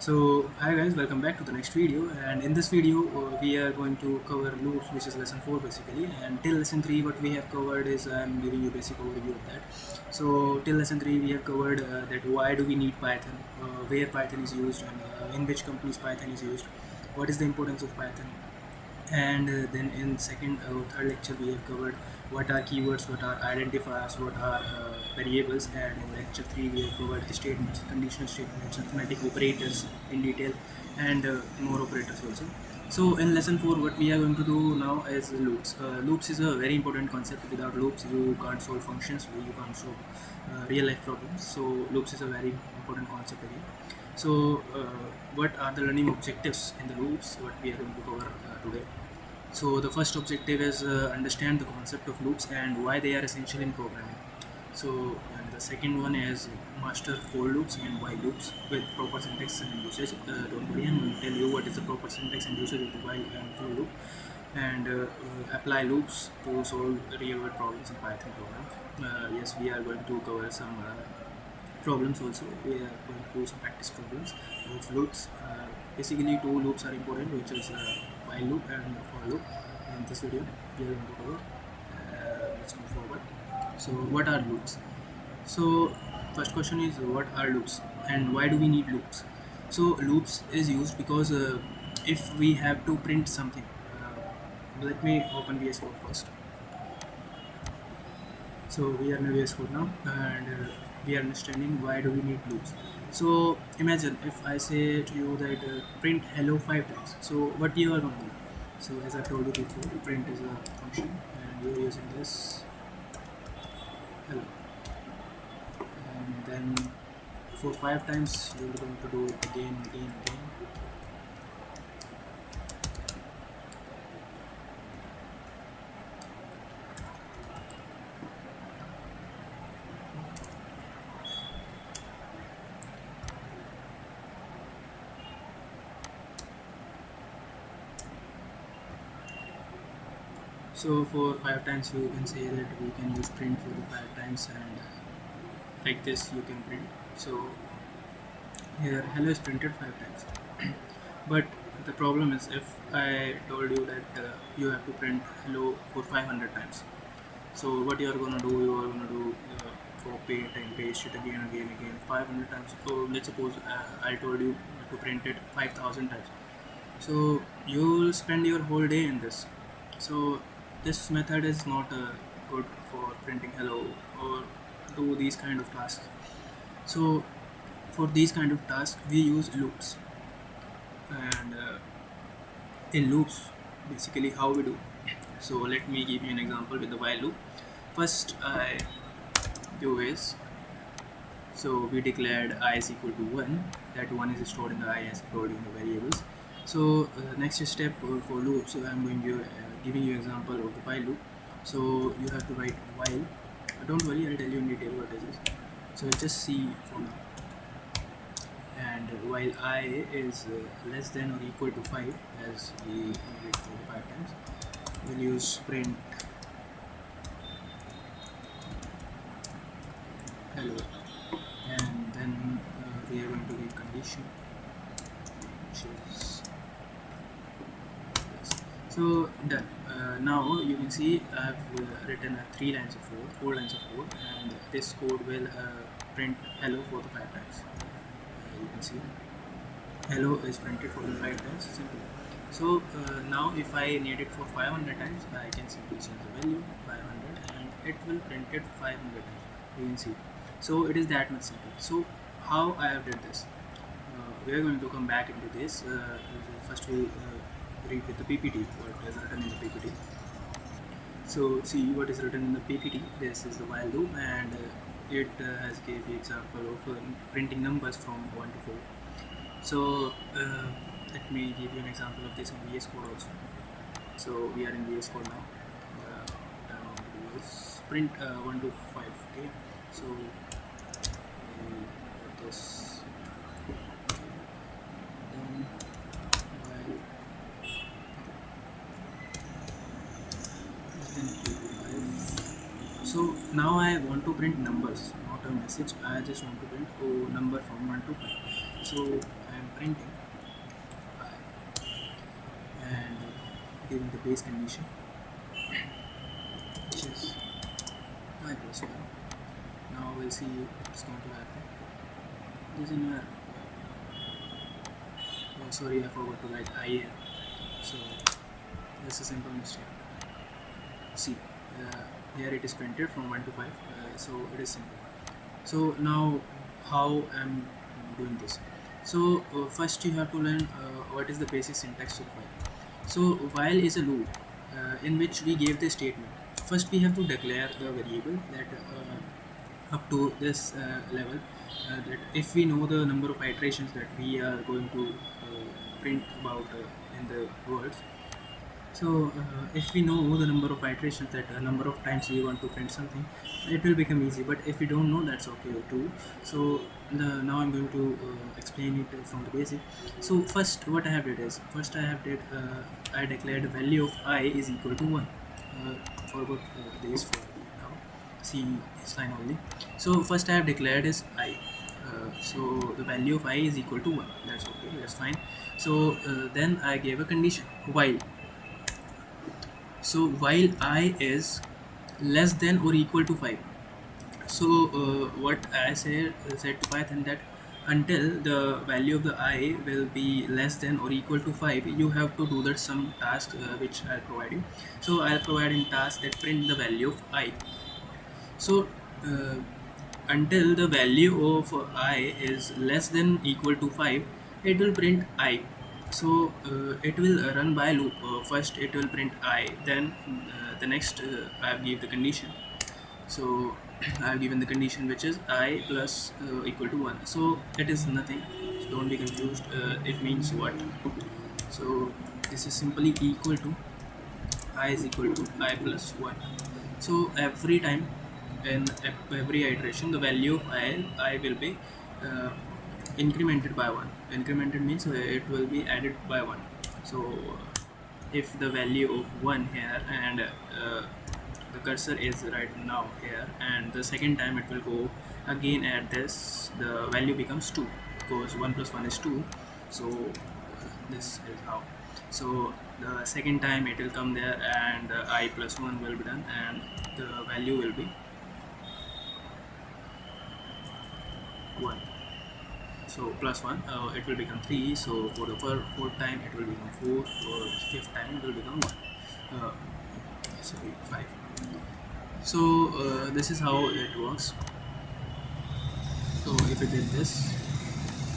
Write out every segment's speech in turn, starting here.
Hi guys, welcome back to the next video. And in this video, we are going to cover loops, which is lesson 4 basically. And till lesson 3, what we have covered is I'm giving you basic overview of that. So till lesson 3, we have covered that why do we need Python, where Python is used, and in which companies Python is used, what is the importance of Python, and then in second or third lecture we have covered what are keywords, what are identifiers, what are variables, and in lecture 3 we have covered statements, conditional statements, arithmetic operators in detail, and more operators also. So in lesson 4 what we are going to do now is loops. Loops is a very important concept. Without loops you can't solve functions, you can't solve real life problems. So loops is a very important concept again. So, what are the learning objectives in the loops? What we are going to cover today. So, the first objective is understand the concept of loops and why they are essential in programming. So, and the second one is master for loops and while loops with proper syntax and usage. Don't worry, I'm going to tell you what is the proper syntax and usage of the while and for loop, and apply loops to solve real world problems in Python program. Yes, we are going to cover some problems also. We are going to do some practice problems of loops. Basically two loops are important, which is while loop and for loop. In this video we are going to cover. Let's move forward. So what are loops? So first question is what are loops and why do we need loops? So loops is used because if we have to print something, let me open VS Code first. So we are in VS Code now, and we are understanding why do we need loops. So imagine if I say to you that print hello 5 times. So what you are going to do? So as I told you before, print is a function, and you are using this hello, and then for 5 times you are going to do it again, again, again. So for 5 times you can say that we can use print for the 5 times, and like this you can print. So here hello is printed 5 times. But the problem is if I told you that you have to print hello for 500 times. So what you are gonna do? You are gonna do copy it and paste it again, again, again, 500 times. So let's suppose I told you to print it 5,000 times. So you'll spend your whole day in this. So this method is not good for printing hello or do these kind of tasks. So for these kind of tasks we use loops, and in loops basically how we do. So let me give you an example with the while loop. First I do is, so we declared I is equal to 1, that 1 is stored in the I as stored in the variables. So next step for loop, so I'm going to giving you example of the while loop. So you have to write while, don't worry, I'll tell you in detail what it is. So just see for now, and while I is less than or equal to 5, as we need it for the 5 times, we'll use print hello, and then we are going to give condition, which is this. So done. Now you can see I have written 3 lines of code, 4 lines of code, and this code will print hello for the 5 times. You can see hello is printed for the 5 times, simple. So now if I need it for 500 times, I can simply change the value 500 and it will print it 500 times. You can see. So it is that much simple. So how I have did this? We are going to come back into this. First we read with the PPT what is written in the PPT. So see what is written in the PPT. This is the while loop, and it has gave the example of printing numbers from 1 to 4. So let me give you an example of this in VS Code also. So we are in VS Code now. What I want to do is print 1 to 5. Okay. So put this. Then while so now I want to print numbers, not a message. I just want to print number from 1 to 5. So I am printing I and giving the base condition, which is I plus 1. Now we'll see what's going to happen. There's an error. Oh, sorry, I forgot to write I here. So that's a simple mistake. See, here it is printed from 1 to 5, so it is simple. So now how I'm doing this? So first you have to learn what is the basic syntax of while. So while is a loop in which we gave the statement. First we have to declare the variable that up to this level, that if we know the number of iterations that we are going to print about in the words. So if we know the number of iterations, that number of times we want to print something, it will become easy. But if we don't know, that's okay too. So now I'm going to explain it from the basic. So first what I have did is, first I declared the value of I is equal to 1. Forgot this for now. See this line only. So first I have declared is I. So the value of I is equal to 1. That's okay. That's fine. So then I gave a condition while. So while I is less than or equal to 5. So what I said to Python, that until the value of the I will be less than or equal to 5, you have to do that some task which I'll provide you. So I'll provide in task that print the value of I. So until the value of I is less than equal to 5, it will print I. So it will run by loop. First it will print I, then the next I have given the condition. So I have given the condition which is I plus equal to 1. So it is nothing, so don't be confused. It means what? So this is simply equal to I is equal to I plus 1. So every time in every iteration, the value of I will be incremented by 1. Incremented means it will be added by 1. So if the value of 1 here, and the cursor is right now here, and the second time it will go again at this, the value becomes 2, because 1 plus 1 is 2. So this is how. So the second time it will come there, and I plus 1 will be done, and the value will be 1. So plus 1, it will become 3. So for the fourth time it will become 4. For the fifth time it will become 1. Sorry, 5. So this is how it works. So if it did this,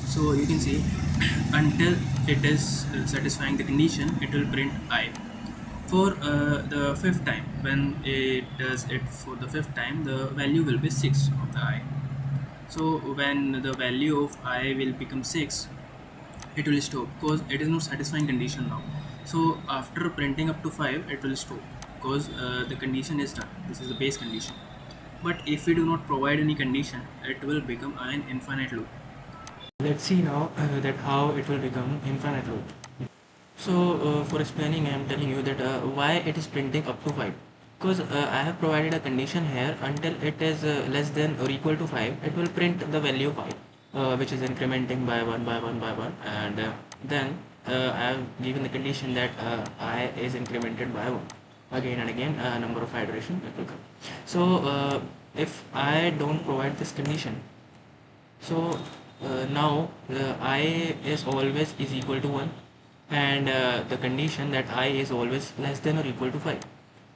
so you can see until it is satisfying the condition, it will print I. For the fifth time, when it does it for the fifth time, the value will be 6 of the I. So when the value of I will become 6, it will stop, because it is not satisfying condition now. So after printing up to 5, it will stop, because the condition is done. This is the base condition. But if we do not provide any condition, it will become an infinite loop. Let's see now that how it will become infinite loop. So for explaining, I am telling you that why it is printing up to 5. Because I have provided a condition here, until it is less than or equal to 5, it will print the value of I, which is incrementing by 1 by 1 by 1, and then I have given the condition that I is incremented by 1 again and again, number of iterations it will come. So if I don't provide this condition, so now I is always is equal to 1, and the condition that I is always less than or equal to 5.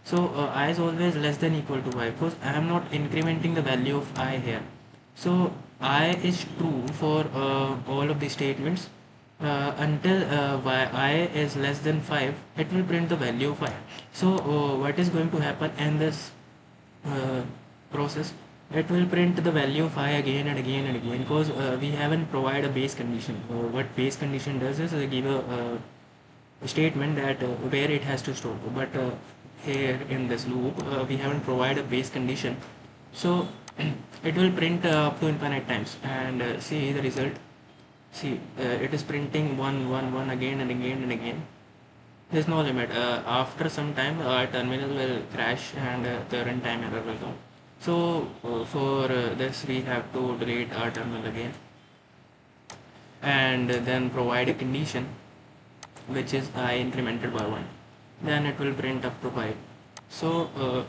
So I is always less than equal to 5, because I am not incrementing the value of I here. So I is true for all of the statements until I is less than 5, it will print the value of I. So what is going to happen in this process, it will print the value of I again and again and again, because we haven't provided a base condition. What base condition does is give a statement that where it has to stop, but here in this loop we haven't provided a base condition, so it will print up to infinite times, and see the result. See, it is printing 1 1 1 again and again and again. There's no limit. After some time our terminal will crash, and the runtime error will come. So for this we have to delete our terminal again. and then provide a condition which is I incremented by 1, then it will print up to 5. So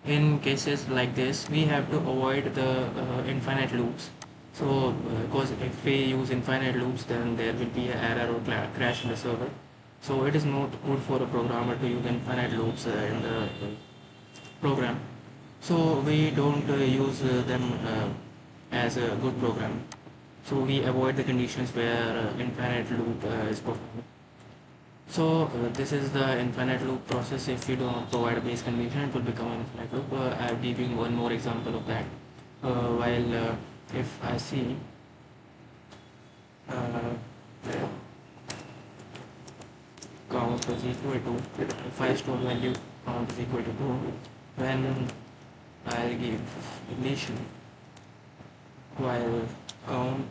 in cases like this we have to avoid the infinite loops. So because if we use infinite loops, then there will be an error or crash in the server. So it is not good for a programmer to use infinite loops in the program. So we don't use them as a good program. So we avoid the conditions where infinite loop is performed. So this is the infinite loop process. If you don't provide a base condition, it will become an infinite loop. I'll give you one more example of that. While if I see uh, count is equal to, if I store value count is equal to 2, then I'll give condition while count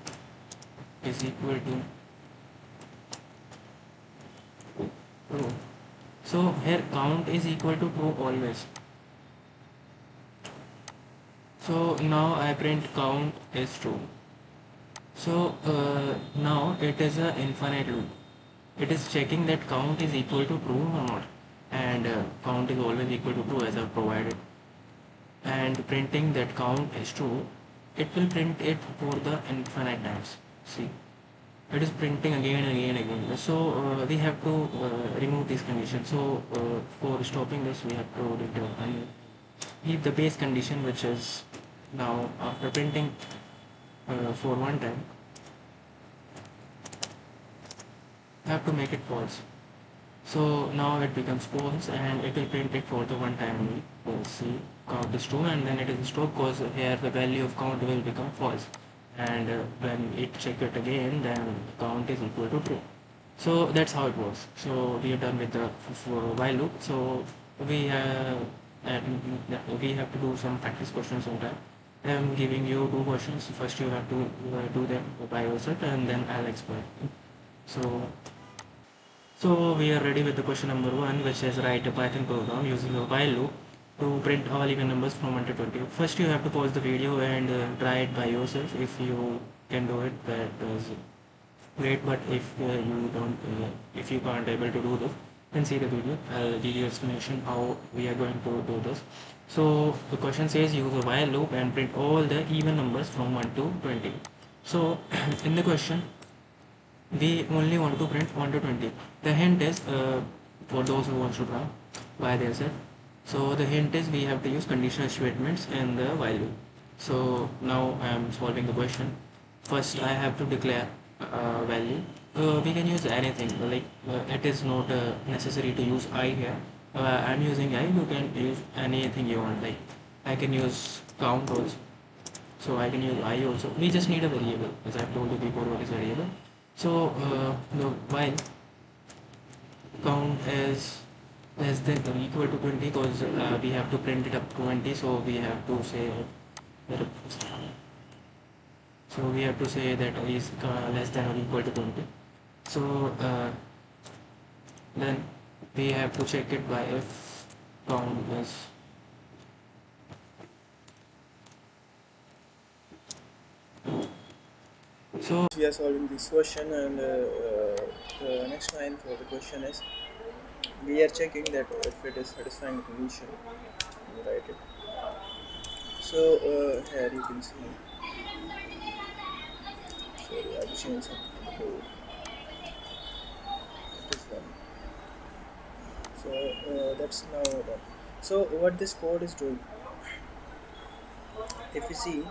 is equal to true. So here count is equal to true always. So now I print count is true. So now it is an infinite loop. It is checking that count is equal to true or not, and count is always equal to true as I've provided, and printing that count is true. It will print it for the infinite times. See, it is printing again and again and again. So we have to remove this condition. So for stopping this, we have to return and leave the base condition, which is now after printing for one time, have to make it false. So now it becomes false and it will print it for the one time only. We'll see count is true, and then it is stopped because here the value of count will become false, and when it check it again, then count is equal to true. So that's how it works. So we are done with the while loop. So we we have to do some practice questions on that. I'm giving you two questions. First you have to do them by yourself, and then I'll explain. So so we are ready with the question number 1, which is write a Python program using a while loop to print all even numbers from 1 to 20. First you have to pause the video and try it by yourself. If you can do it, that is great, but if you can't able to do this, then see the video. I'll give you explanation how we are going to do this. So the question says use a while loop and print all the even numbers from 1 to 20. So in the question we only want to print 1 to 20. The hint is for those who want to try by themselves. So the hint is we have to use conditional statements in the while loop. So now I am solving the question. First I have to declare value. We can use anything, like it is not necessary to use I here. I'm using I, you can use anything you want, like I can use count also. So I can use I also. We just need a variable, as I've told you before what is variable. So the while count is less than or equal to 20, because we have to print it up to 20, so we have to say that is less than or equal to 20. So then we have to check it by if count is so We are solving this question, and the next line for the question is we are checking that if it is satisfying the condition. You write it. So here you can see. Sorry, I've changed some code. This one. So that's now done. So what this code is doing, if you see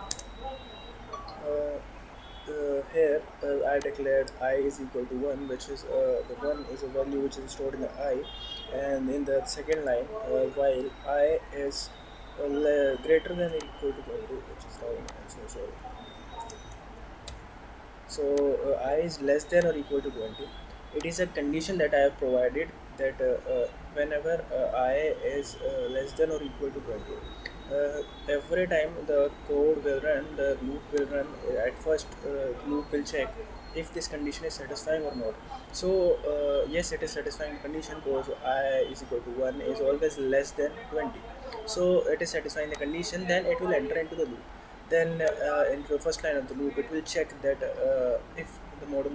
here, I declared I is equal to 1, which is the 1 is a value which is stored in the I, and in the second line, while I is greater than or equal to 20, which is wrong. I'm so sorry. So I is less than or equal to 20. It is a condition that I have provided that whenever I is less than or equal to 20, every time the code will run, the loop will run. At first, loop will check if this condition is satisfying or not. So yes, it is satisfying condition because I is equal to 1 is always less than 20. So it is satisfying the condition, then it will enter into the loop. Then in the first line of the loop, it will check that if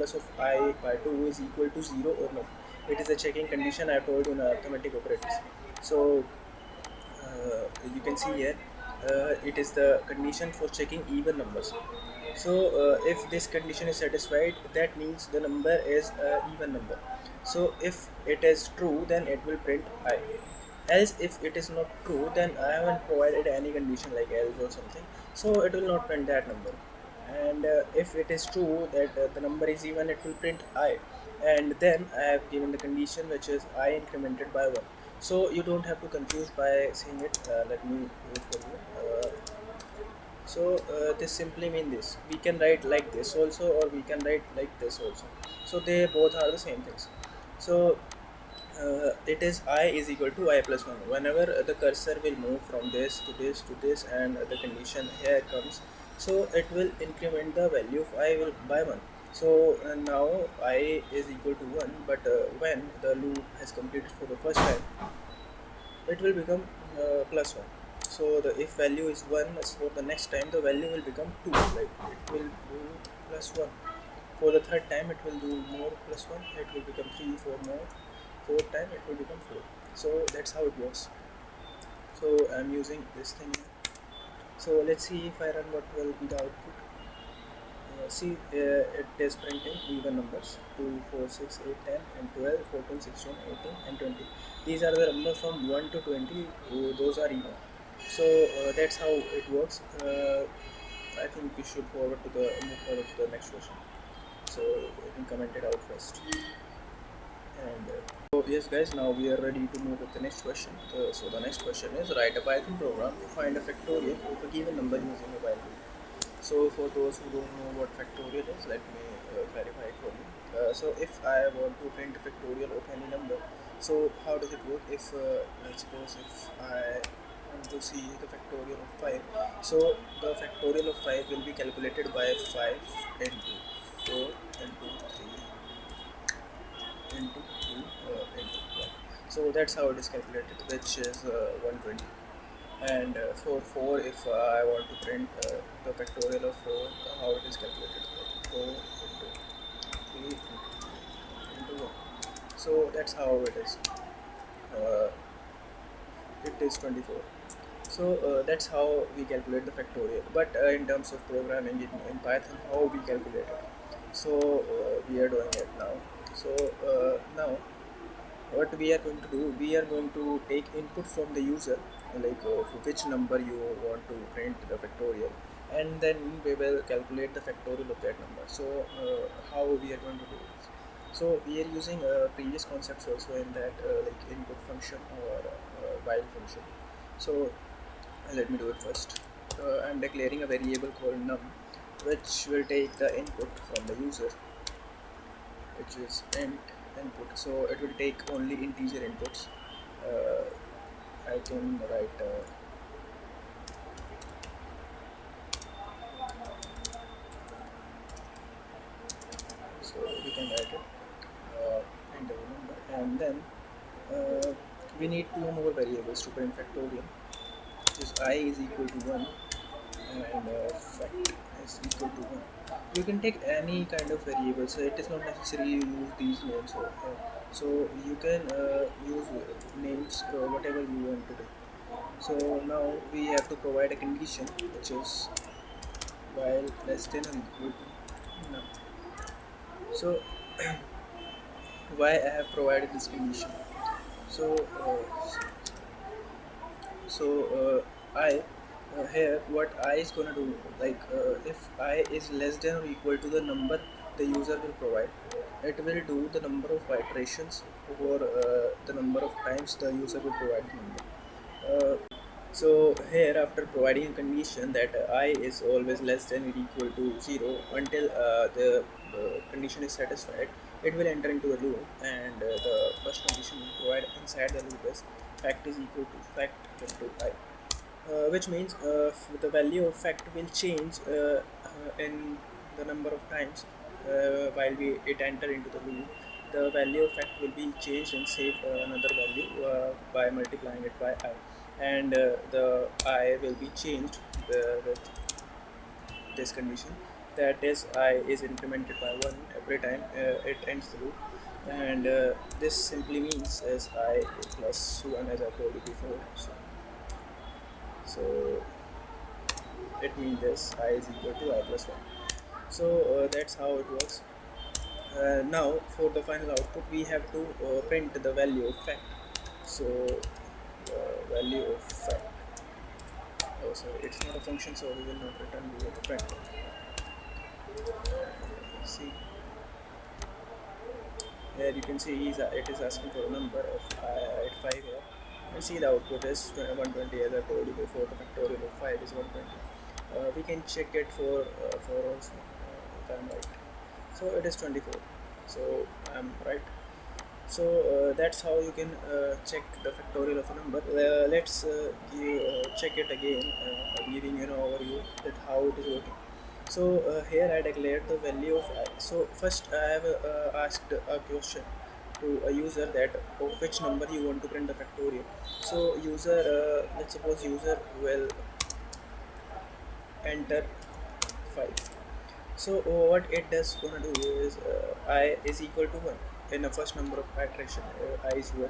inverse of I by 2 is equal to 0 or not. It is a checking condition I told you in arithmetic operators. So you can see here, it is the condition for checking even numbers. So if this condition is satisfied, that means the number is a even number. So if it is true, then it will print I. Else if it is not true, then I haven't provided any condition like else or something, so it will not print that number. And if it is true that the number is even, it will print I. And then I have given the condition which is I incremented by 1. So you don't have to confuse by saying it. Let me do it for you. This simply means this: we can write like this also, or we can write like this also. So they both are the same things. So it is I is equal to I plus 1. Whenever the cursor will move from this to this to this, and the condition here comes, so it will increment the value of I will by 1. So now I is equal to 1, but when the loop has completed for the first time, it will become plus 1. So the if value is 1, so the next time the value will become 2, like it will do plus 1. For the third time it will do more plus 1, it will become 3, 4 more. Fourth time it will become 4. So that's how it works. So I'm using this thing here. So let's see if I run, what will be the output. See, it is printing even numbers: 2, 4, 6, 8, 10, and 12, 14, 16, 18, and 20. These are the numbers from 1 to 20. Those are even. So that's how it works. I think we should move forward to the next question. So let me comment it out first. And so yes guys, now we are ready to move with the next question. So the next question is: write a Python program to find a factorial of a given number using a while loop. So for those who don't know what factorial is, let me clarify it for you. So if I want to print a factorial of any number, so how does it work? If let's suppose if I want to see the factorial of 5, so the factorial of 5 will be calculated by 5 into 4 into 3 into 2 into 1. So that's how it is calculated, which is 120. And for 4, if I want to print the factorial of 4, how it is calculated, like 4 into 3 into 1. So that's how uh, it is 24. So that's how we calculate the factorial. But in terms of programming in Python, how we calculate it, so we are doing it now. So now what we are going to do, we are going to take input from the user, like for which number you want to print the factorial, and then we will calculate the factorial of that number. So how we are going to do this? So we are using previous concepts also in that, like input function or while function. So let me do it first. I'm declaring a variable called num, which will take the input from the user, which is int input. So it will take only integer inputs. I can write so we can write it enter the number, and then we need two more variables to print factorial, which is I is equal to 1 and fact is equal to 1. You can take any kind of variable, so it is not necessary you use these names over here. So you can use names whatever you want to do. So now we have to provide a condition, which is while less than or equal to none. So why I have provided this condition? So I here what I is gonna do, like if I is less than or equal to the number the user will provide, it will do the number of iterations or the number of times the user will provide the number. So here, after providing a condition that I is always less than or equal to 0 until the condition is satisfied, it will enter into the loop, and the first condition we provide inside the loop is fact is equal to fact into I, which means the value of fact will change in the number of times while it enter into the loop. The value of fact will be changed and saved another value by multiplying it by I, and the I will be changed with this condition, that is I is incremented by 1 every time it ends the loop, and this simply means is I plus 1, as I told you before. So it means this I is equal to I plus 1. So that's how it works. Now for the final output we have to print the value of fact. So value of fact, oh sorry, it's not a function, so we will not return, we will print. See, here you can see it is asking for a number of at 5 here, and see the output is 120. As I told you before, the factorial of 5 is 120. We can check it for 4 also, if I'm right. So it is 24, so I'm right. So that's how you can check the factorial of a number. Let's check it again, giving you an overview that how it is working. So here I declared the value of I. So first I have asked a question to a user that of which number you want to print the factorial. So user, let's suppose user will enter 5. So what it does gonna do is I is equal to 1 in the first number of iteration, I is 1,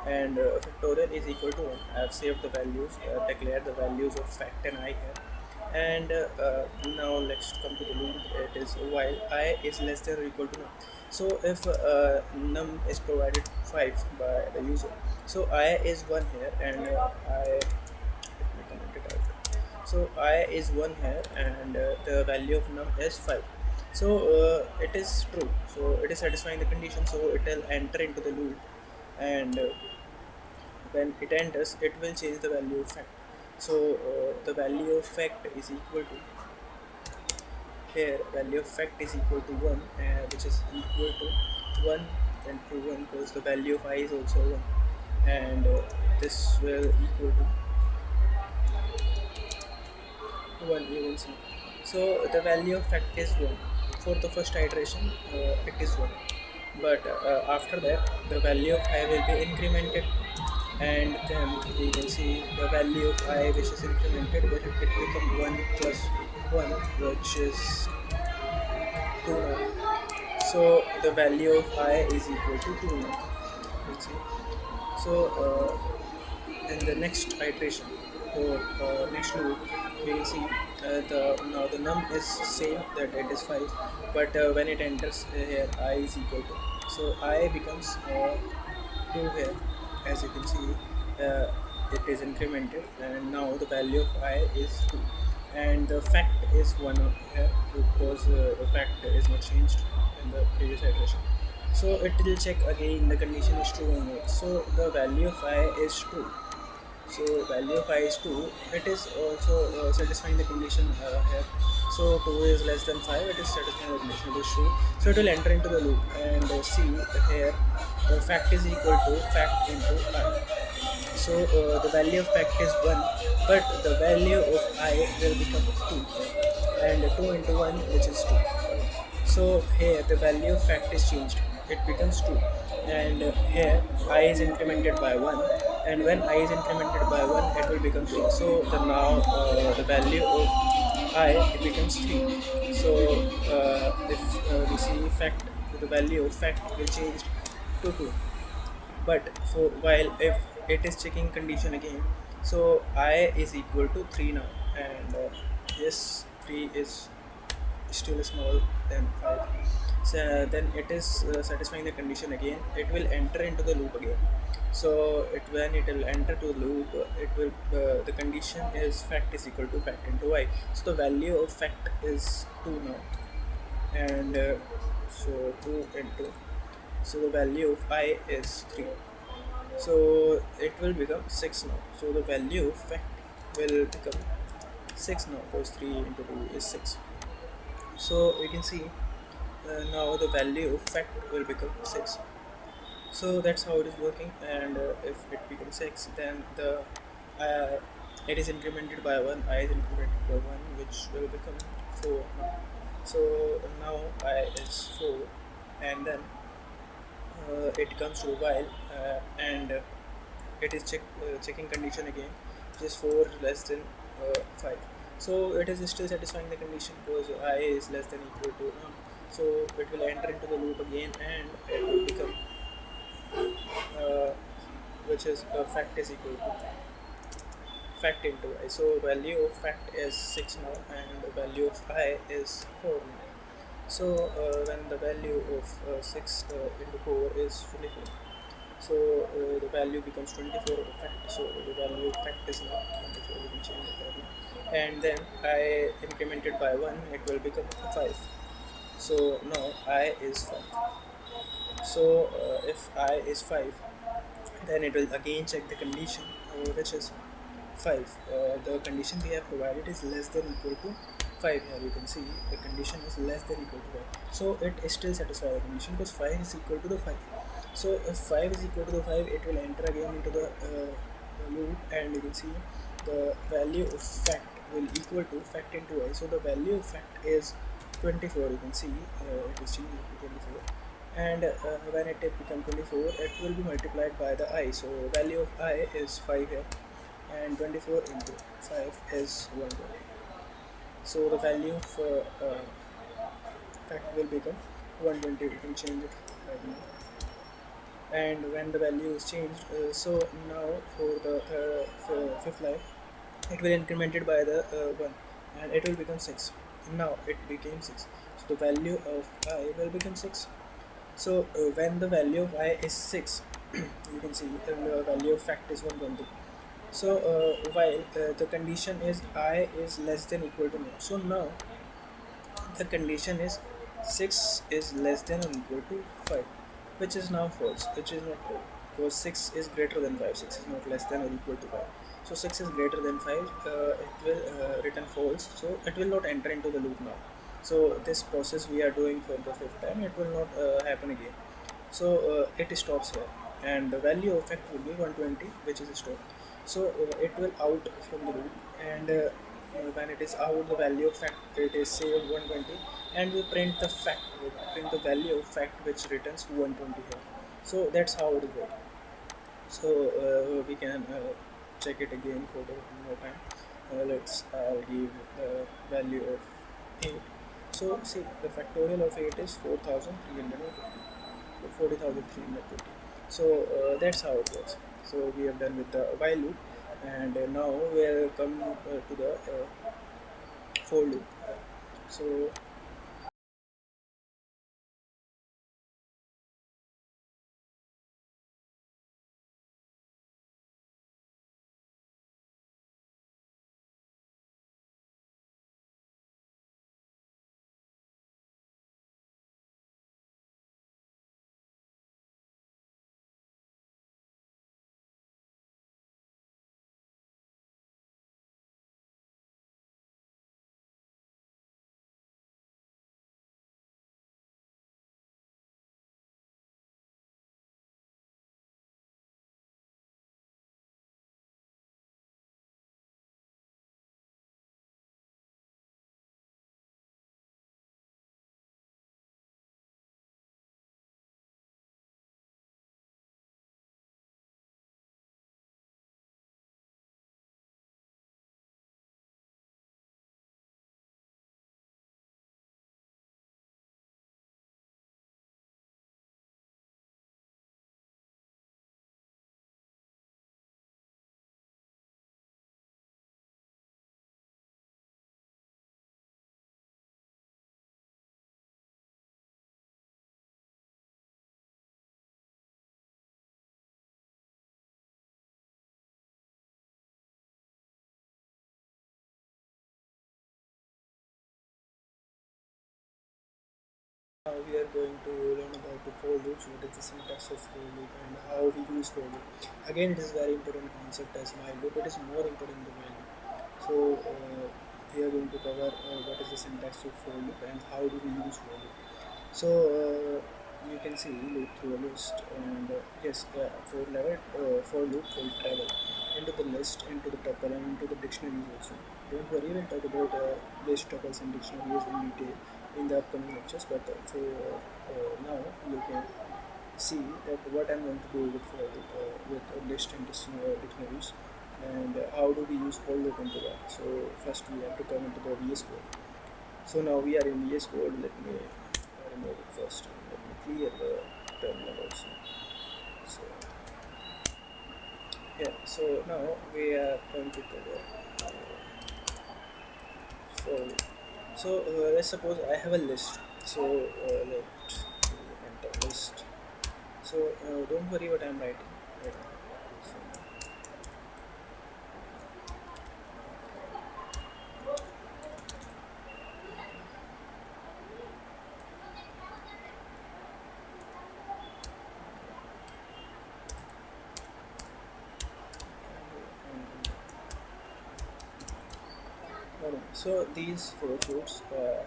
and factorial is equal to 1. I have saved the values, declared the values of fact and I here, and now let's come to the loop. It is while I is less than or equal to num. So if num is provided 5 by the user, so I is 1 here, and I, let me comment it out. So I is 1 here, and the value of num is 5. So it is true, so it is satisfying the condition, so it will enter into the loop, and when it enters it will change the value of fact. So the value of fact is equal to, here value of fact is equal to 1, which is equal to 1 and to 1, because the value of I is also 1, and this will equal to 1, you will see. So the value of fact is 1 for the first iteration, it is 1, but after that the value of I will be incremented, and then we can see the value of I which is incremented, but it become 1 plus 1, which is 2 now. So the value of I is equal to 2 now, let's see. So in the next iteration, or next loop, we will see now the num is same, that it is 5, but when it enters here I is equal to, so I becomes 2 here, as you can see. It is incremented, and now the value of I is 2, and the fact is 1 here, because the fact is not changed in the previous iteration. So it will check again the condition is true or not. So the value of I is true, so value of I is 2. It is also satisfying the condition here. So 2 is less than 5, it is satisfying the condition, it is true. So it will enter into the loop, and see here the fact is equal to fact into I. So the value of fact is 1, but the value of I will become 2, and 2 into 1, which is 2. So here the value of fact is changed, it becomes 2, and here I is incremented by 1, and when I is incremented by 1 it will become 3. So now the value of I, it becomes 3. So if we see fact, the value of fact will change to 2, but for while if it is checking condition again, so I is equal to 3 now, and yes, 3 is still small than 5. So then it is satisfying the condition again, it will enter into the loop again. So when it will enter to the loop, it will the condition is fact is equal to fact into I. So the value of fact is 2 now, and so 2 into, so the value of I is 3, so it will become 6 now. So the value of fact will become 6 now, because 3 into 2 is 6. So we can see now the value of fact will become 6. So that's how it is working, and if it becomes 6, then the it is incremented by 1, I is incremented by 1, which will become 4 now. So now I is 4, and then it comes to while, and it is checking condition again, which is 4 less than 5. So it is still satisfying the condition because I is less than equal to none. So it will enter into the loop again and it will become uh, which is fact is equal to fact into I. So value of fact is 6 now and the value of I is 4 now. So when the value of 6 into 4 is 24, so the value becomes 24 of the fact. So the value of fact is now 24. We can change it right now. And then I incremented by 1, it will become 5. So now I is 5. So if I is 5, then it will again check the condition which is 5. The condition we have provided is less than equal to 5. Here you can see the condition is less than equal to 5. So it is still satisfies the condition because 5 is equal to the 5. So if 5 is equal to the 5, it will enter again into the loop, and you can see the value of fact will equal to fact into I. So the value of fact is 24. You can see it is changed to 24, and when it becomes 24, it will be multiplied by the I. So value of I is 5 here, and 24 into 5 is 120. So the value for fact will become 120. We can change it right now. And when the value is changed, so now for the fifth line, it will incremented by the 1, and it will become 6. Now it became 6. So the value of I will become 6. So when the value of I is 6, you can see the value of fact is 120. So while the condition is I is less than equal to no. So now the condition is 6 is less than or equal to 5, which is now false, which is not true, because 6 is greater than 5. 6 is not less than or equal to 5. So 6 is greater than 5, it will return false, so it will not enter into the loop now. So this process we are doing for the fifth time, it will not happen again. So it stops here, and the value of fact will be 120, which is stopped. So it will out from the loop, and when it is out, the value of fact it is saved 120, and we print the fact, we print the value of fact which returns 120 here. So that's how it works. So we can check it again for the one more time. Let's give the value of 8. So see, the factorial of 8 is 4320, 40,350. So that's how it works. So we have done with the while loop, and now we'll come to the for loop. So now we are going to learn about the for loops, what is the syntax of for loop, and how we use for loop. Again, it is very important concept as while loop. It is more important than while loop. So we are going to cover what is the syntax of for loop and how do we use for loop. So you can see loop through a list, and yes, for level for loop will travel into the list, into the tuple, and into the dictionaries also. Don't worry, we'll talk about list, tuples, and dictionaries in detail in the upcoming lectures. But for now, you can see that what I'm going to do with list and dictionaries. And how do we use for loop into that? So first we have to come into the VS Code. So now we are in VS Code. Let me remove it first. Let me clear the terminal also. So yeah, so now we are going to the so let's suppose I have a list. So let's enter list. So don't worry what I'm writing right now. So, alright, so these four fruits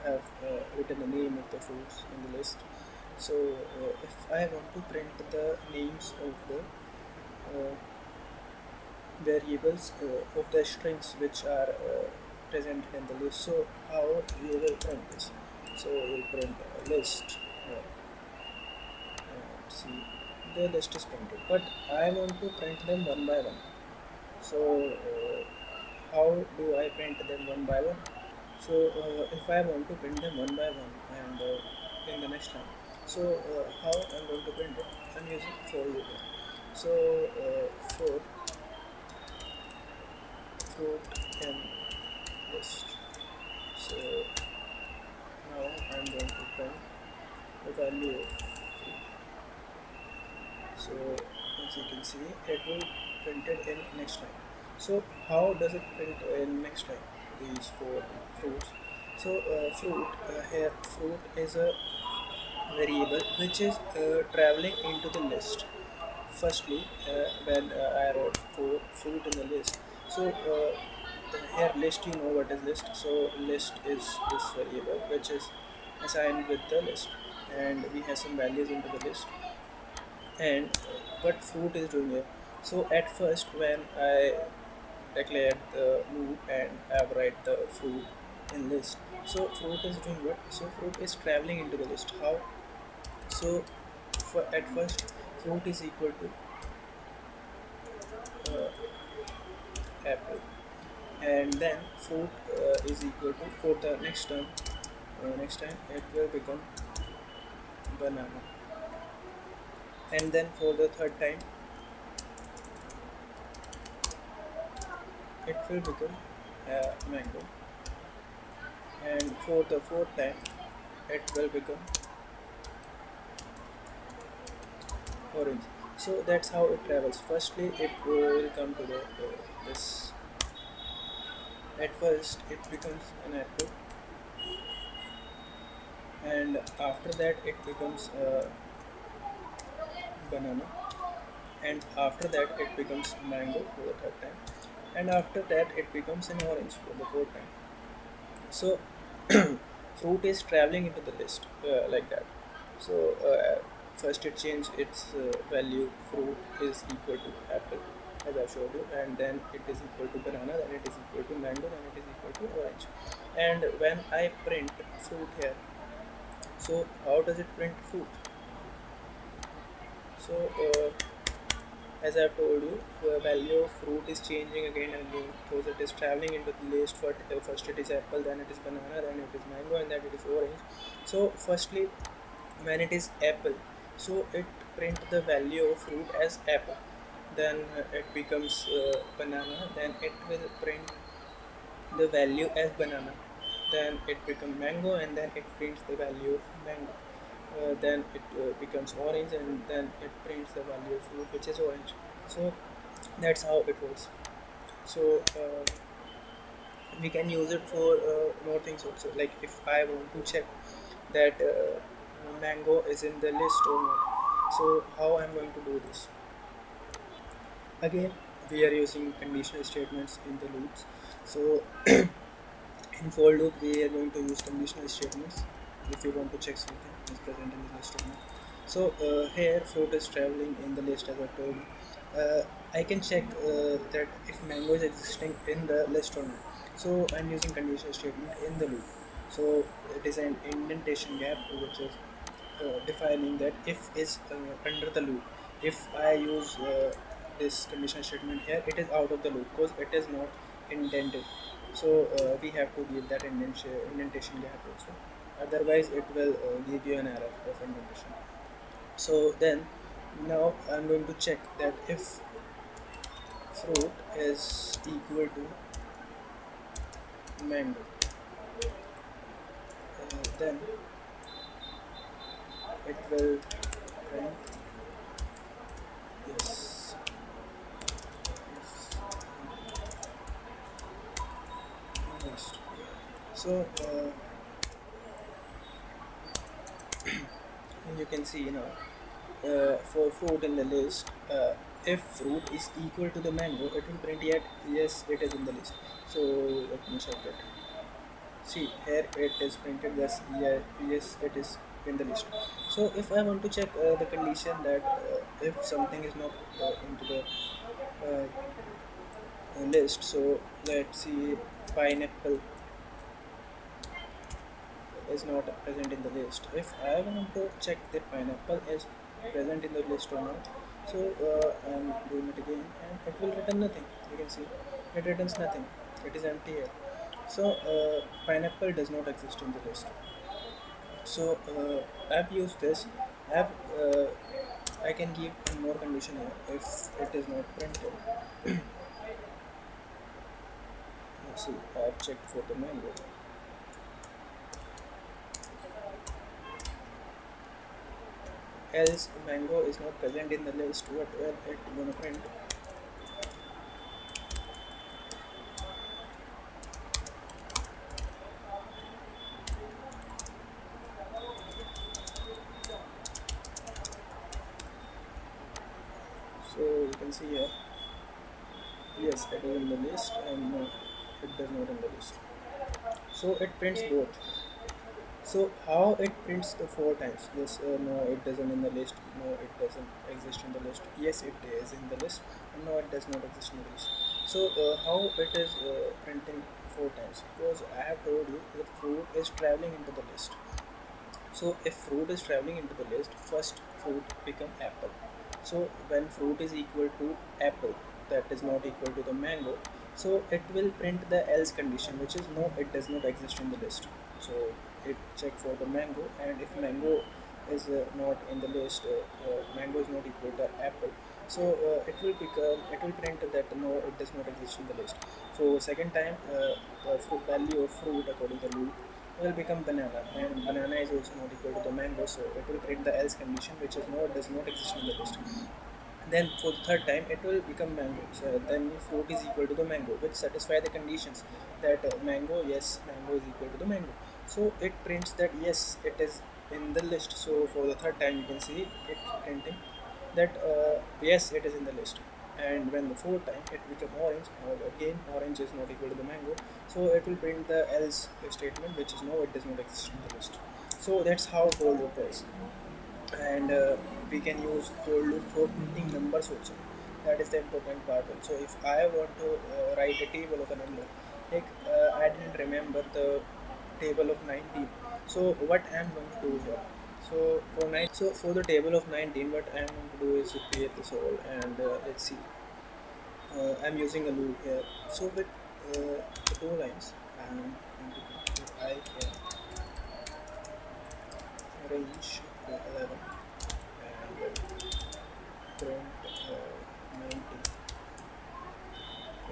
have written the name of the fruits in the list. So if I want to print the names of the variables of the strings which are present in the list, so how you will print this? So you'll print a list. See, the list is printed, but I want to print them one by one. So how do I print them one by one? So if I want to print them one by one and in the next line, so how I'm going to print it? I'm using for loop. So for fruit in list. So now I'm going to print the value of 3. So as you can see, it will printed in next line. So how does it print in next line? These four fruits. So fruit here fruit is a variable which is traveling into the list. Firstly, when I wrote for fruit in the list, so here list, you know what is list. So list is this variable which is assigned with the list, and we have some values into the list. And what fruit is doing here? So at first, when I declared the loop and I write the fruit in list, so fruit is doing what? So fruit is traveling into the list. How? So for at first, fruit is equal to apple, and then fruit is equal to, for the next term, next time it will become banana, and then for the third time it will become mango, and for the fourth time it will become orange. So that's how it travels. Firstly it will come to the this. At first it becomes an apple, and after that it becomes a banana, and after that it becomes mango for the third time, and after that it becomes an orange for the fourth time. So fruit is traveling into the list like that. So first it changed its value. Fruit is equal to apple, as I showed you, and then it is equal to banana, then it is equal to mango, then it is equal to orange. And when I print fruit here, so how does it print fruit? So as I've told you, the value of fruit is changing again and again because it is traveling into the list. First it is apple, then it is banana, then it is mango, and then it is orange. So firstly, when it is apple, so it print the value of fruit as apple, then it becomes banana, then it will print the value as banana, then it becomes mango, and then it prints the value of mango. Then it becomes orange, and then it prints the value of fruit which is orange. So that's how it works. So we can use it for more things also, like if I want to check that mango is in the list or not, so how I'm going to do this? Again we are using conditional statements in the loops. So in for loop we are going to use conditional statements if we want to check something is present in the list or not. So here fruit is traveling in the list, as I told you. I can check that if mango is existing in the list or not. So I'm using conditional statement in the loop. So it is an indentation gap which is defining that if is under the loop. If I use this conditional statement here, it is out of the loop because it is not indented. So we have to give that indentation gap also, otherwise it will give you an error of indentation. So then now I'm going to check that if fruit is equal to mango, then it will print yes, yes. So you can see now for fruit in the list, if fruit is equal to the mango, it will print yet yes it is in the list. So let me check it. See here it is printed yes, yeah, yes it is in the list. So if I want to check the condition that if something is not into the list, so let's see, pineapple is not present in the list. If I want to check that pineapple is present in the list or not, so I'm doing it again and it will return nothing. You can see it returns nothing, it is empty here. So pineapple does not exist in the list. So I've used this. I've I can give one more condition here if it is not printed. See, I've checked for the mango. Else mango is not present in the list, what will it gonna print? So you can see here, yes it is in the list and no it does not in the list. So it prints both. So how it prints the 4 times? Yes, no, it doesn't in the list. No, it doesn't exist in the list. Yes, it is in the list. And no, it does not exist in the list. So how it is printing 4 times? Because I have told you that fruit is traveling into the list. So if fruit is traveling into the list, first fruit become apple. So when fruit is equal to apple, that is not equal to the mango, so it will print the else condition, which is no, it does not exist in the list. So it check for the mango, and if mango is not in the list, mango is not equal to apple. So it will print that no, it does not exist in the list. So second time, the fruit value of fruit according to loop will become banana, and banana is also not equal to the mango, so it will print the else condition, which is no, it does not exist in the list. Then for the third time it will become mango, so then fruit is equal to the mango, which satisfy the conditions that mango, yes, mango is equal to the mango. So it prints that yes it is in the list. So for the third time you can see it printing that yes it is in the list. And when the fourth time it become orange, again orange is not equal to the mango, so it will print the else statement, which is no, it does not exist in the list. So that's how for loop is. And we can use for loop for printing numbers also. That is the important part also. If I want to write a table of a number, like I didn't remember the table of 19, so what I am going to do here, so for the table of 19, what I am going to do is to create this all, and let's see, I'm using a loop here. So with the 2 lines, I'm going to I can arrange 11 and print 90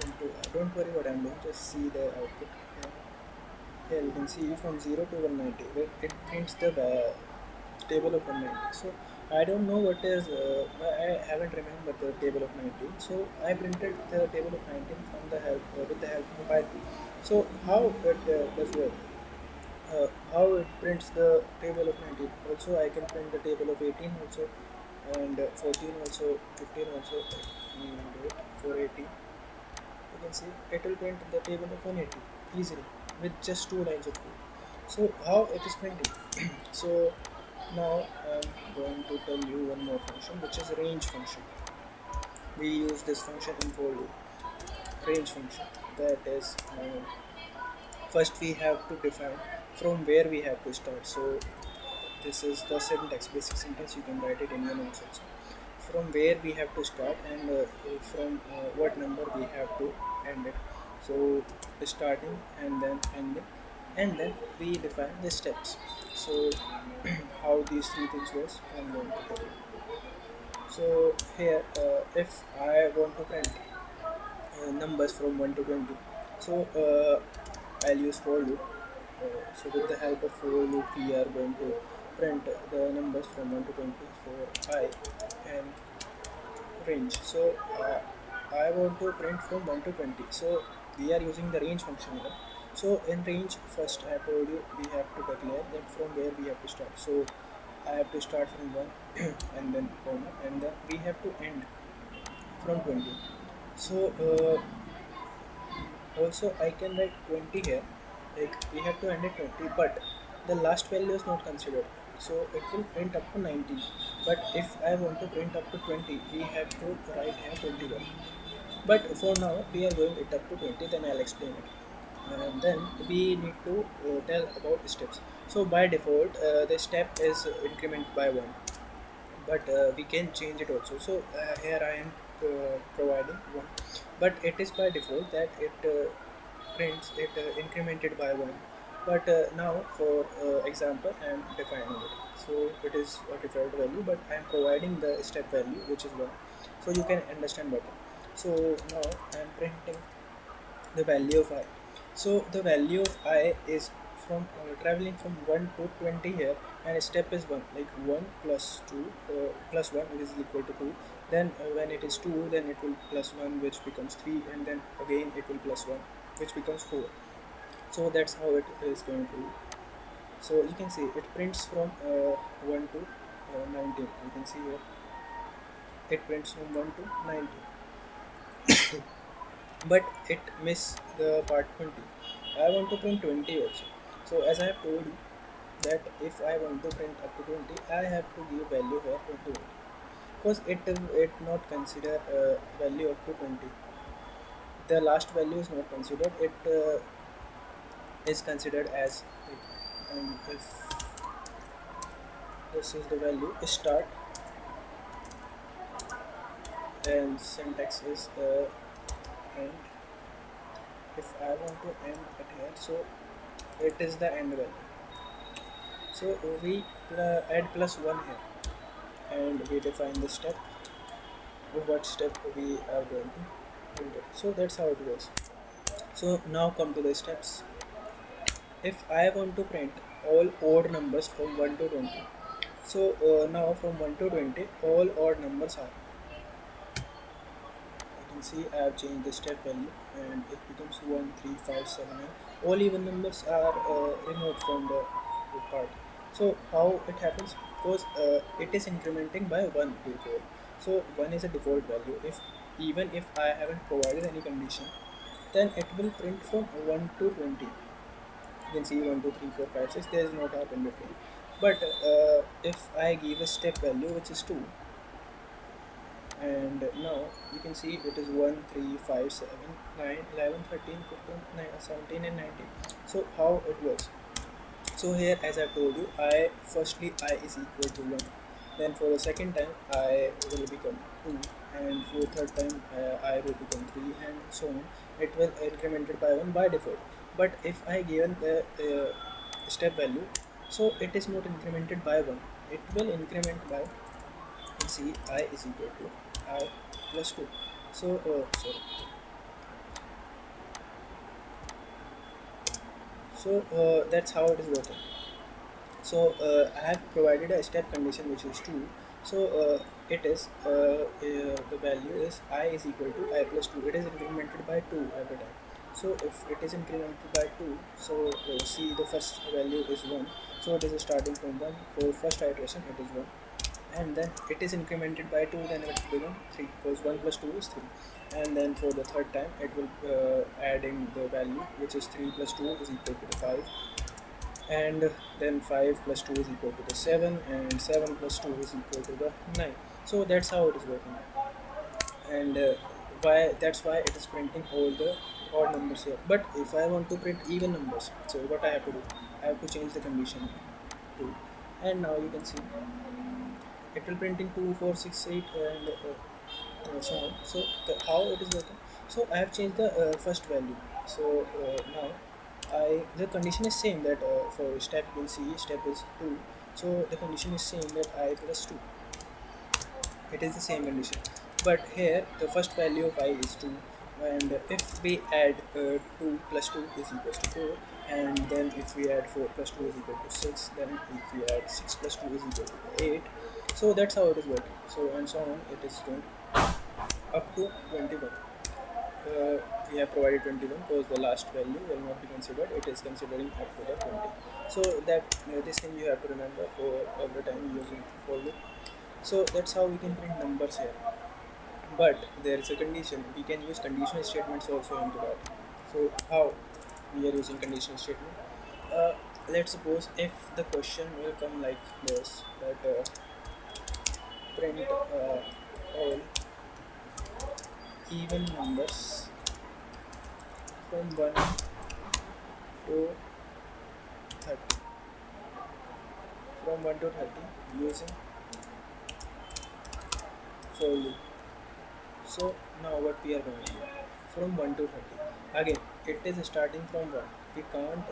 into, don't worry what I'm doing, just see the output here. Here you can see from 0 to 190, it prints the table of 190. So I don't know what is, I haven't remembered the table of 19, so I printed the table of 19 from the help with the help of Python. So how it does work? How it prints the table of 19. Also I can print the table of 18 also, and 14 also, 15 also. Do it for 18. You can see it will print the table of 180 easily with just 2 lines of code. So how it is printing? So now I'm going to tell you one more function, which is range function. We use this function in for loop. Range function, that is first we have to define from where we have to start. So this is the syntax, basic syntax, you can write it in your notes also. from where we have to start, and from what number we have to end it. So starting and then ending, and then we define the steps. So how these three things works, I'm going to tell you. So here, if I want to print numbers from 1 to 20, so I'll use for loop. So with the help of for loop, we are going to print the numbers from 1 to 20 for I and range. So I want to print from 1 to 20. So we are using the range function here. So in range, first I told you we have to declare that from where we have to start. So I have to start from 1 and then comma, and then we have to end from 20. So also I can write 20 here, like we have to end at 20, but the last value is not considered, so it will print up to 19. But if I want to print up to 20, we have to write here 21. But for now we are going it up to 20, then I'll explain it. And then we need to tell about steps. So by default the step is increment by 1, but we can change it also. So here I am providing 1, but it is by default that it prints it incremented by 1. But now for example I am defining it, so it is a default value, but I am providing the step value which is 1, so you can understand better. So now I am printing the value of I. So the value of I is from traveling from 1 to 20 here, and step is 1, like 1 plus 2 plus 1, it is equal to 2. Then when it is 2, then it will plus 1, which becomes 3, and then again it will plus 1, which becomes 4. So that's how it is going to be. So you can see it prints from 1 to 19. You can see here it prints from 1 to 19, but it miss the part 20. I want to print 20 also. So as I have told you that if I want to print up to 20, I have to give value here 20, because it not consider value up to 20. The last value is not considered, it is considered as like, if this is the value start, and syntax is end. If I want to end it here, so it is the end value. So we add plus 1 here, and we define the step, what step we are going to print it. So that's how it goes. So now come to the steps. If I want to print all odd numbers from 1 to 20, so now from 1 to 20 all odd numbers are, you can see I have changed the step value, and it becomes 1, 3, 5, 7, 9. All even numbers are removed from the part. So how it happens? Because it is incrementing by 1 before. So 1 is a default value. If even if I haven't provided any condition, then it will print from 1 to 20. You can see 1, 2, 3, 4, 5, 6. There is no gap in between. But if I give a step value which is 2, and now you can see it is 1, 3, 5, 7, 9, 11, 13, 15, 17 and 19. So how it works? So here, as I told you, I firstly I is equal to 1, then for the second time I will become 2, and for the third time I will become 3, and so on. It will incremented by 1 by default. But if I given the step value, so it is not incremented by 1, it will increment by, see, I is equal to I plus 2. So sorry. So that's how it is working. So I have provided a step condition which is 2. So it is the value is I is equal to I plus 2. It is incremented by 2 every time. So if it is incremented by 2, so see the first value is 1. So it is starting from 1. For first iteration it is 1. And then it is incremented by 2, then it will become 3, because 1 plus 2 is 3. And then for the third time it will adding the value which is 3 plus 2 is equal to the 5, and then 5 plus 2 is equal to the 7, and 7 plus 2 is equal to the 9. So that's how it is working. And why that's why it is printing all the odd numbers here. But if I want to print even numbers, so what I have to do, I have to change the condition to, and now you can see it will printing 2 4 6 8 and so on. So how it is working, so I have changed the first value. So now I the condition is same that for step you will see step is 2, so the condition is same that I plus 2, it is the same condition. But here the first value of I is 2, and if we add 2 plus 2 is equals to 4, and then if we add 4 plus 2 is equal to 6, then if we add 6 plus 2 is equal to 8. So that's how it is working. So and so on it is going up to 21. We have provided 21 because the last value will not be considered, it is considering up to the 20. So that this thing you have to remember for every time using for loop. So that's how we can print numbers here. But there is a condition, we can use conditional statements also into that. So how we are using conditional statement, let's suppose if the question will come like this, that print all even numbers from 1 to 30, from 1 to 30 using for loop. So now what we are going to do, from 1 to 30, again it is starting from 1, we can't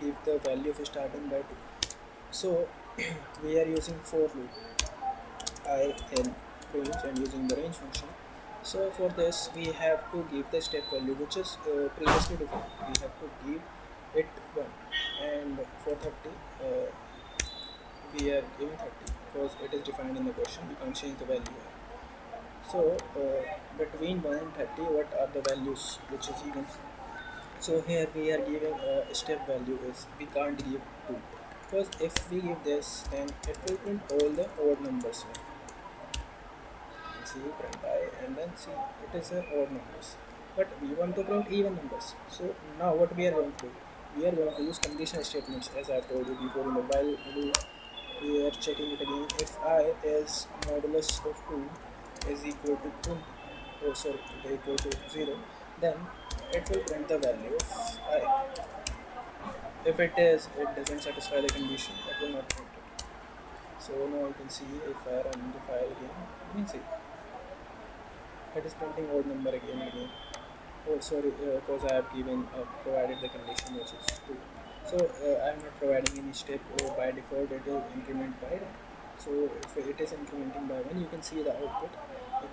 give the value of starting by 2. So we are using for loop I in range and using the range function. So for this we have to give the step value which is previously defined, we have to give it 1, and for 30 we are giving 30 because it is defined in the question, we can't change the value here. So between 1 and 30 what are the values which is even. So here we are giving a step value is we can't give 2, because if we give this then it will print all the odd numbers here. See print I and then see it is odd numbers, but we want to print even numbers. So now what we are going to do, we are going to use conditional statements as I told you before in the while loop. We are checking it again. If I is modulus of 2 is equal to 2, equal to 0, then it will print the value of I. If it doesn't satisfy the condition, it will not print it. So now you can see if I run the file again, you can see it is printing odd number again and again. Oh sorry, because I have given provided the condition which is 2. So I am not providing any step, by default it will increment by that. So if it is incrementing by 1, you can see the output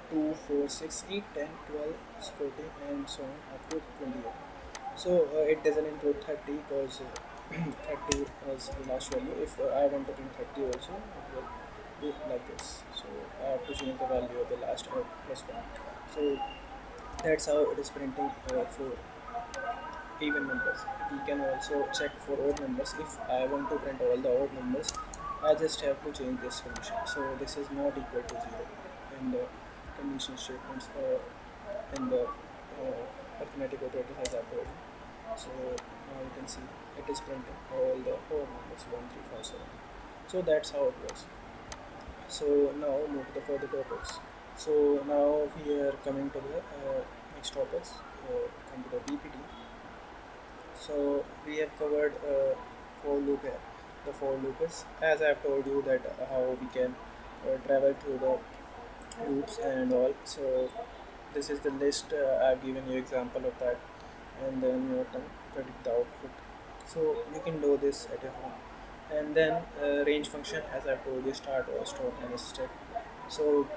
2, 4, 6, 8, 10, 12, 14 and so on up to 28. So it doesn't include 30 because 30 is the last value. If I want to print 30 also, it will be like this. So I have to change the value of the last plus 1. So that's how it is printing for even numbers. We can also check for odd numbers. If I want to print all the odd numbers, I just have to change this condition. So this is not equal to 0 in the condition statements or in the arithmetic operators as I told you. So now you can see it is printing all the odd numbers 1, 3, 5, 7. So that's how it works. So now move to the further topics. So now we are coming to the next topics. Come to the PPT. So we have covered for loop here. The for loop is, as I have told you, that how we can travel through the loops and all. So this is the list. I have given you example of that, and then you can predict the output. So you can do this at your home. And then range function, as I have told you, start or stop and step. So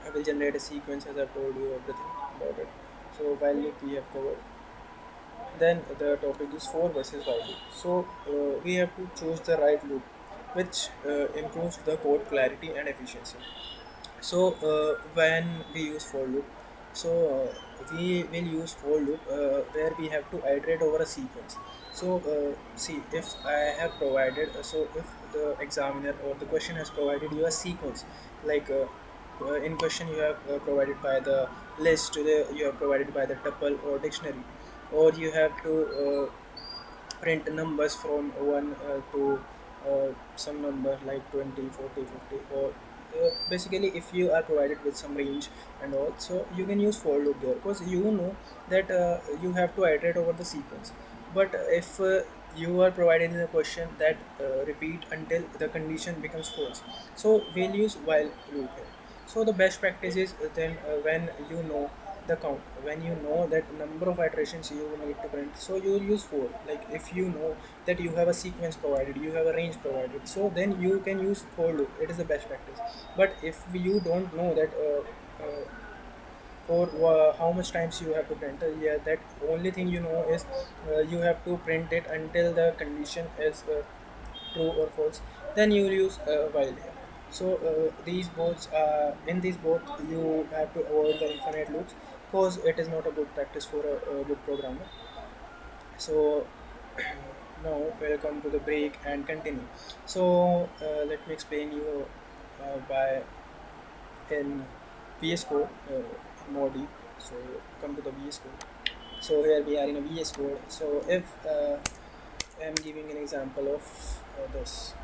I will generate a sequence as I have told you everything about it. So while loop we have covered. Then the topic is for versus while loop. So we have to choose the right loop, which improves the code clarity and efficiency. So when we use for loop, so we will use for loop where we have to iterate over a sequence. So see, if I have provided, so if the examiner or the question has provided you a sequence, like in question you have provided by the list, you have provided by the tuple or dictionary, or you have to print numbers from 1 to some number like 20, 40, 50, or basically if you are provided with some range and all, so you can use for loop there, because you know that you have to iterate over the sequence. But if you are provided in a question that repeat until the condition becomes false. So we'll use while loop here. So the best practice is then when you know the count, when you know that number of iterations you will need to print, so you will use 4. Like if you know that you have a sequence provided, you have a range provided, so then you can use for loop. It is the best practice. But if you don't know that for how much times you have to print, yeah, that only thing you know is you have to print it until the condition is true or false, then you will use while here. So these both in these both you have to avoid the infinite loops, because it is not a good practice for a good programmer. So now we'll come to the break and continue. So let me explain you by in VS Code more deep. So come to the VS Code. So here we are in a VS Code. So if I'm giving an example of this.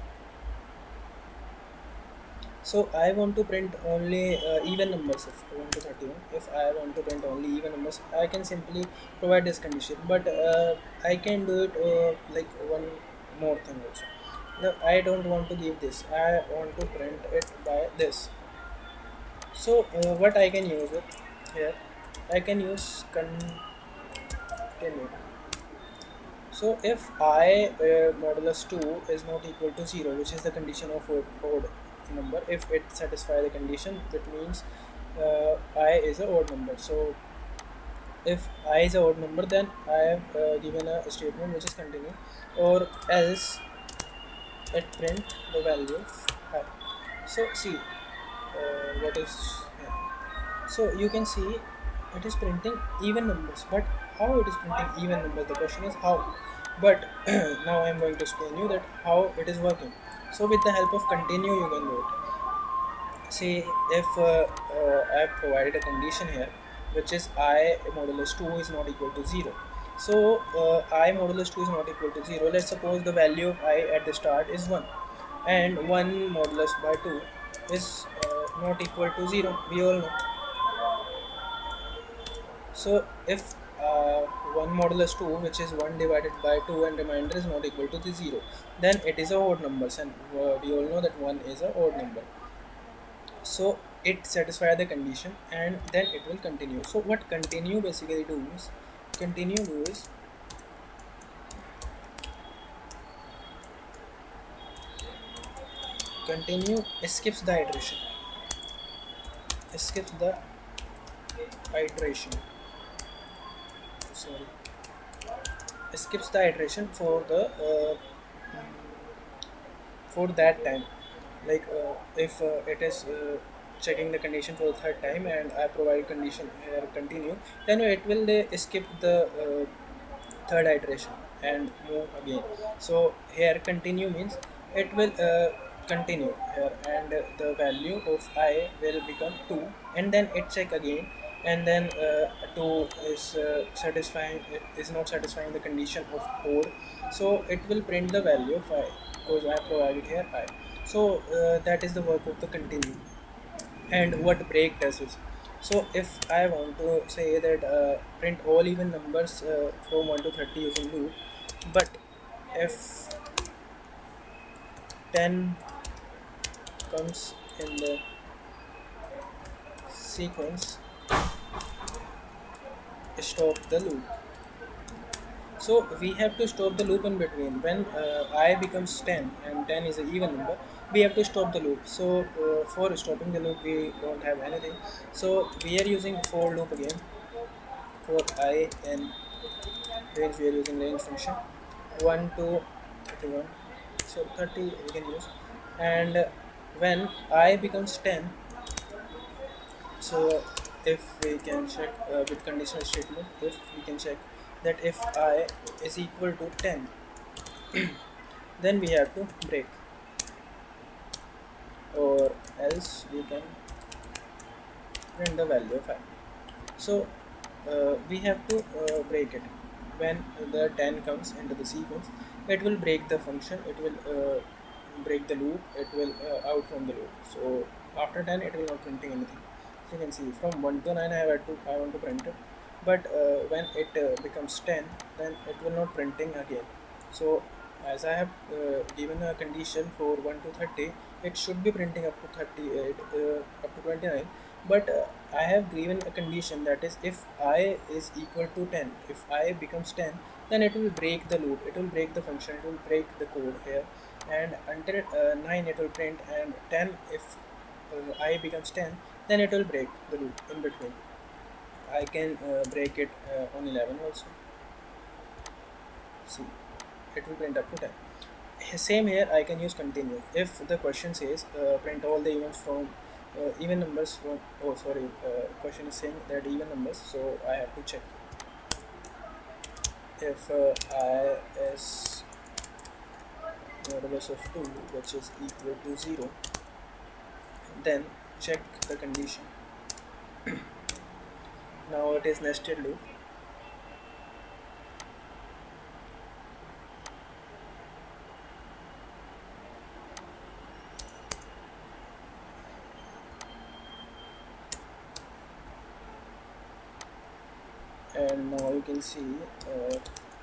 So I want to print only even numbers if 1 to 31. If I want to print only even numbers, I can simply provide this condition. But I can do it like one more thing also. No, I don't want to give this. I want to print it by this. So what I can use it here, I can use continue. So if I modulus 2 is not equal to 0, which is the condition of odd number, if it satisfies the condition, that means I is a odd number. So if I is a odd number, then I have given a statement which is continue, or else it print the value of I. So see what is here. So you can see it is printing even numbers, but how it is printing even numbers, the question is how. But now I am going to explain you that how it is working. So with the help of continue you can do it. See, if I have provided a condition here which is I modulus 2 is not equal to 0. So I modulus 2 is not equal to 0. Let's suppose the value of I at the start is 1, and 1 modulus by 2 is not equal to 0, we all know. So if 1 modulus 2, which is 1 divided by 2 and remainder is not equal to the 0, then it is a odd number, and we all know that 1 is a odd number. So it satisfies the condition and then it will continue. So what continue basically do is, continue skips the iteration, sorry, skips the iteration for the for that time. Like if it is checking the condition for the third time and I provide condition here continue, then it will skip the third iteration and move again. So here continue means it will continue here, and the value of I will become 2, and then it check again, and then 2 is satisfying, it is not satisfying the condition of 4, so it will print the value of I, because I provided here I. So that is the work of the continue. And what break does is, so if I want to say that print all even numbers from 1 to 30 using loop, but if 10 comes in the sequence, stop the loop. So we have to stop the loop in between. When I becomes 10 and 10 is an even number, we have to stop the loop. So for stopping the loop we don't have anything. So we are using for loop again. For I and range we are using range function 1 to 31. So 30 we can use. And when I becomes 10, so if we can check with conditional statement, if we can check that if I is equal to 10, then we have to break, or else we can print the value of I. So we have to break it. When the 10 comes into the sequence, it will break the function, it will break the loop, it will out from the loop. So after 10 it will not printing anything. So you can see from 1 to 9 I want to print it, but when it becomes 10, then it will not printing again. So as I have given a condition for 1 to 30, it should be printing up to 38, up to 29. But I have given a condition, that is, if I is equal to 10, if I becomes 10, then it will break the loop, it will break the function, it will break the code here, and until 9 it will print, and 10, if I becomes 10, then it will break the loop in between. I can break it on 11 also. See, it will print up to 10. Same here, I can use continue. If the question says print all the events from even numbers from, oh sorry, question is saying that even numbers, so I have to check if I is modulus of 2, which is equal to 0, then check the condition. Now it is nested loop. And now you can see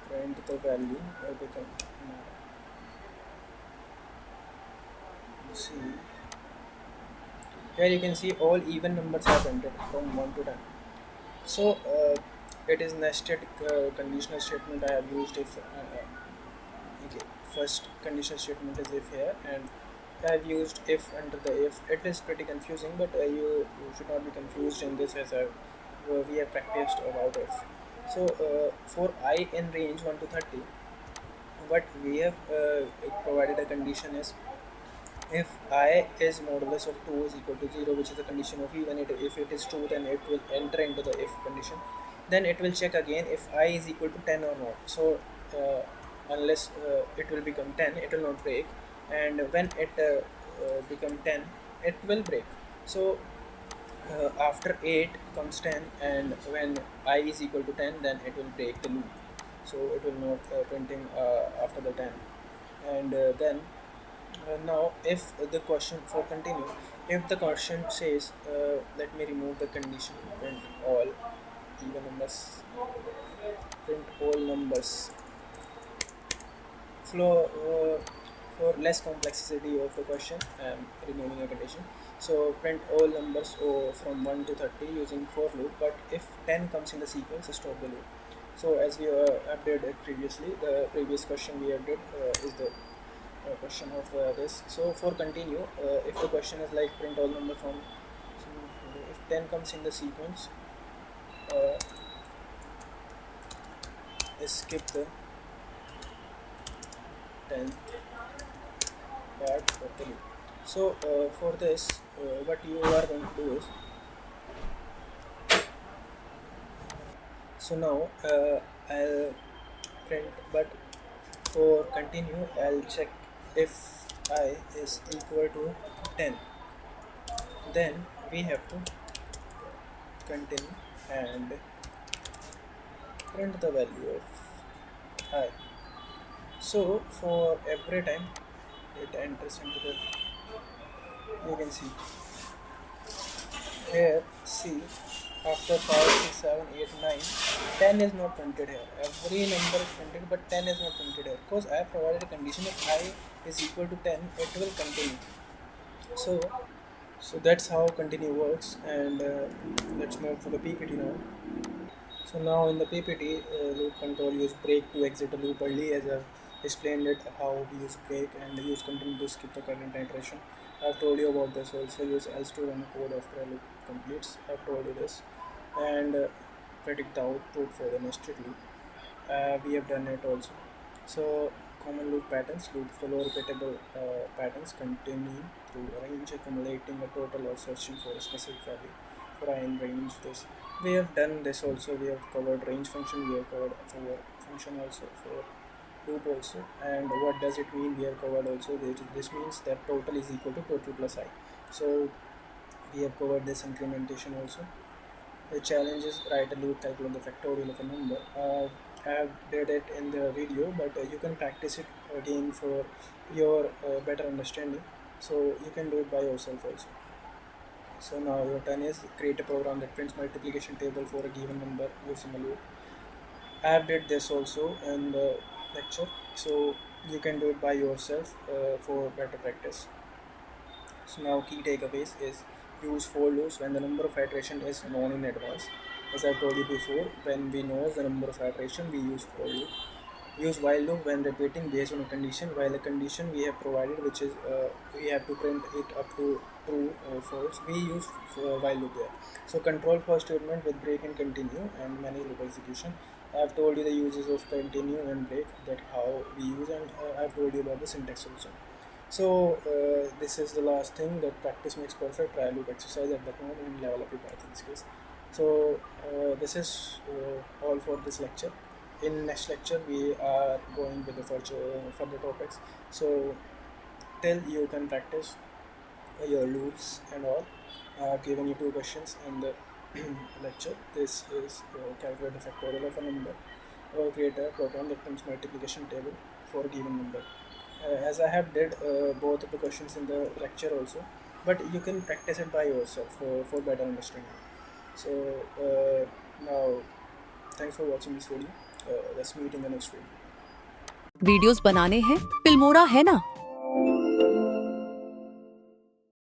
print the value will become now. You see here, you can see all even numbers are printed from 1 to 10. So it is nested conditional statement I have used. If okay, first conditional statement is if here, and I have used if under the if. It is pretty confusing, but you should not be confused in this, as we have practiced about if. So for I in range 1 to 30, what we have provided a condition is, if I is modulus of 2 is equal to 0, which is the condition of even, if it is true, then it will enter into the if condition. Then it will check again if I is equal to 10 or not. So unless it will become 10, it will not break, and when it become 10, it will break. So after 8 comes 10, and when I is equal to 10, then it will break the loop. So it will not printing after the 10. And then now if the question, for continue, if the question says let me remove the condition, print all even numbers, print all numbers, for less complexity of the question, I am removing a condition. So print all numbers from 1 to 30 using for loop, but if 10 comes in the sequence, stop the loop. So as we updated it previously, the previous question we updated is the question of this. So for continue, if the question is like print all number from, so if 10 comes in the sequence, skip the 10th part of the loop. So for this, what you are going to do is, so now I'll print, but for continue I'll check if I is equal to 10, then we have to continue and print the value of I. So for every time it enters into the, you can see here, see, after 5, 6, 7, 8, 9, 10 is not printed here. Every number is printed, but 10 is not printed here, because I have provided a condition, if I is equal to 10, it will continue. So that's how continue works. And let's move to the PPT now. So now in the PPT, loop control, use break to exit a loop early, as I've explained it how we use break, and use continue to skip the current iteration. I've told you about this also. Use else to run a code after a loop completes. I've told you this. And predict the output for the nested loop. We have done it also. So common loop patterns, loop follow repeatable patterns continuing through range, accumulating a total or searching for a specific value. For I in range, this we have done this also. We have covered range function, we have covered for function also, for loop also. And what does it mean, we have covered also. This means that total is equal to total plus I. So we have covered this incrementation also. The challenge is write a loop, calculate the factorial of a number. I have did it in the video, but you can practice it again for your better understanding. So you can do it by yourself also. So now your turn is create a program that prints multiplication table for a given number using a loop. I have did this also in the lecture. so you can do it by yourself for better practice. So now key takeaways is use for loops when the number of iteration is known in advance. As I've told you before, when we know the number of iteration, we use for loop. Use while loop when repeating based on a condition, while a condition we have provided, which is we have to print it up to true or false, we use while loop there. So control for statement with break and continue and manage loop execution. I've told you the uses of continue and break, that how we use, and I've told you about the syntax also. So this is the last thing, that practice makes perfect. Try loop exercise at the home and level up your Python skills. So this is all for this lecture. In next lecture we are going with the further topics. So till you can practice your loops and all, I have given you 2 questions in the lecture. This is calculate the factorial of a number or create a program that prints multiplication table for a given number. As I have did both of the questions in the lecture also, but you can practice it by yourself for better understanding. So now thanks for watching this video. Let's meet in the next video. Videos बनाने हैं, Filmora है ना।